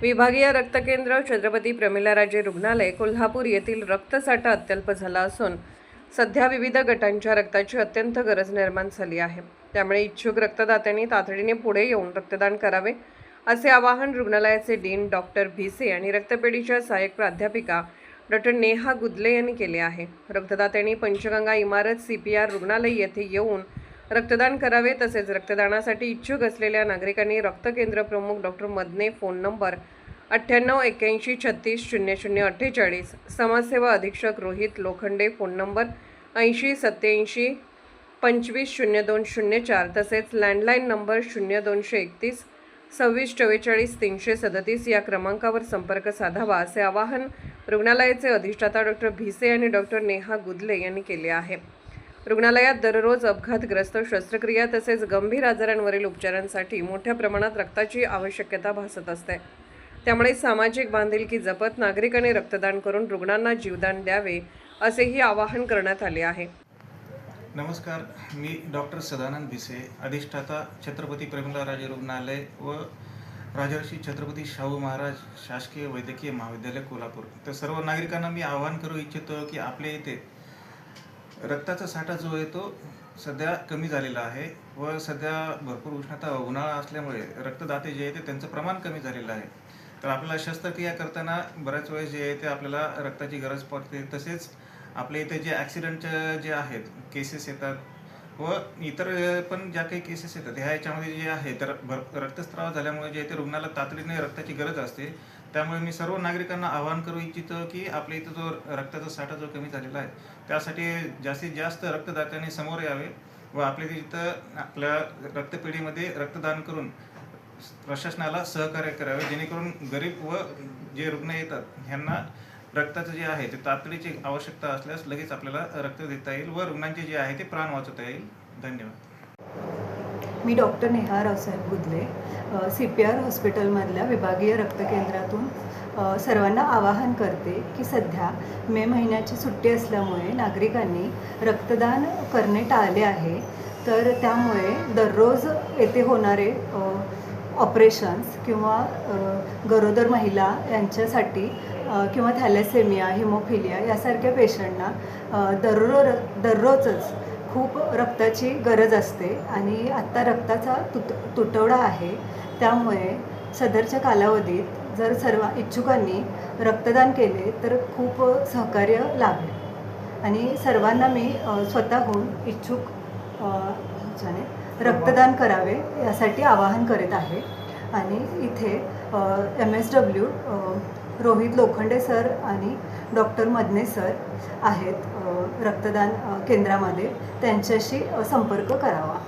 विभागीय रक्तकेंद्र छत्रपती प्रमिलाराजे रुग्णालय कोल्हापूर येथील रक्तसाठा अत्यल्प झाला असून सध्या विविध गटांच्या रक्ताची अत्यंत गरज निर्माण झाली आहे। त्यामुळे इच्छुक रक्तदात्यांनी तातडीने पुढे येऊन रक्तदान करावे असे आवाहन रुग्णालयाचे डीन डॉक्टर भिसे आणि रक्तपेढीच्या सहाय्यक प्राध्यापिका डॉक्टर नेहा गुदले यांनी केले आहे। रक्तदात्यांनी पंचगंगा इमारत CPR रुग्णालय येथे येऊन रक्तदान करावे। तसेच रक्तदानासाठी इच्छुक असलेल्या नागरिकांनी रक्तकेंद्र प्रमुख डॉक्टर मदने फोन नंबर 9881360048, समाजसेवा अधीक्षक रोहित लोखंडे फोन नंबर 8087250204 तसेच लँडलाईन नंबर 0231 2644 337 या क्रमांकावर संपर्क साधावा असे आवाहन रुग्णालयाचे अधिष्ठाता डॉक्टर भिसे आणि डॉक्टर नेहा गुदले यांनी केले आहे। रुग्णालयात दररोज अपघातग्रस्त, शस्त्रक्रिया तसेच गंभीर आजारांवरील उपचारांसाठी मोठ्या प्रमाणात रक्ताची आवश्यकता भासत असते। त्यामुळे सामाजिक बांधिलकी जपत नागरिकांनी रक्तदान करून रुग्णांना जीवदान द्यावे असेही आवाहन करण्यात आले आहे। नमस्कार, मी डॉक्टर सदानंद भिसे, अधिष्ठाता छत्रपती प्रमिलाराजे रुग्णालय व राजर्षी छत्रपती शाहू महाराज शासकीय वैद्यकीय महाविद्यालय कोल्हापूर। तर सर्व नागरिकांना मी आवाहन करू इच्छितो की आपल्या इथे रक्ताचा साठा जो आहे तो सध्या कमी झालेला आहे व सध्या भरपूर उन्हाळा असल्यामुळे रक्तदाते जे आहे ते त्यांचं प्रमाण कमी झालेलं आहे। तर आपल्याला शस्त्रक्रिया करताना बऱ्याच वेळेस जे आहे ते आपल्याला रक्ताची गरज पडते। तसेच आपल्या इथे जे ॲक्सिडेंटचे जे आहेत केसेस येतात व इतर पण ज्या काही केसेस येतात ह्याच्यामध्ये जे आहे तर रक्तस्राव झाल्यामुळे जे आहे ते रुग्णाला तातडीने रक्ताची गरज असते। त्यामुळे मी सर्व नागरिकांना आवाहन करू इच्छितो की आपल्या इथं जो रक्ताचा साठा जो कमी झालेला आहे त्यासाठी जास्तीत जास्त रक्तदात्यांनी समोर यावे व आपल्या तिथं आपल्या रक्तपेढीमध्ये रक्तदान करून प्रशासनाला सहकार्य करावे, जेणेकरून गरीब व जे रुग्ण येतात ह्यांना रक्ताचं जे आहे ते तातडीची आवश्यकता असल्यास लगेच आपल्याला रक्त देता येईल व रुग्णांचे जे आहे ते प्राण वाचवता येईल। धन्यवाद। मी डॉक्टर नेहा रावसाहेब गुदले, CPR हॉस्पिटलमधल्या विभागीय रक्तकेंद्रातून सर्वांना आवाहन करते की सध्या मे महिन्याची सुट्टी असल्यामुळे नागरिकांनी रक्तदान करणे टाळले आहे। तर त्यामुळे दररोज येथे होणारे ऑपरेशन्स किंवा गरोदर महिला यांच्यासाठी किंवा थॅलेसेमिया, हिमोफिलिया यासारख्या पेशंटना दररोजच खूप रक्ताची गरज असते आणि आत्ता रक्ताचा तुटवडा आहे। त्यामुळे सदरच्या कालावधीत जर सर्व इच्छुकांनी रक्तदान केले तर खूप सहकार्य लाभेल आणि सर्वांना मी स्वतःहून इच्छुक रक्तदान करावे यासाठी आवाहन करीत आहे। आणि इथे MSW रोहित लोखंडे सर आणि डॉक्टर मदने सर आहेत रक्तदान केंद्रामध्ये, त्यांच्याशी संपर्क करावा।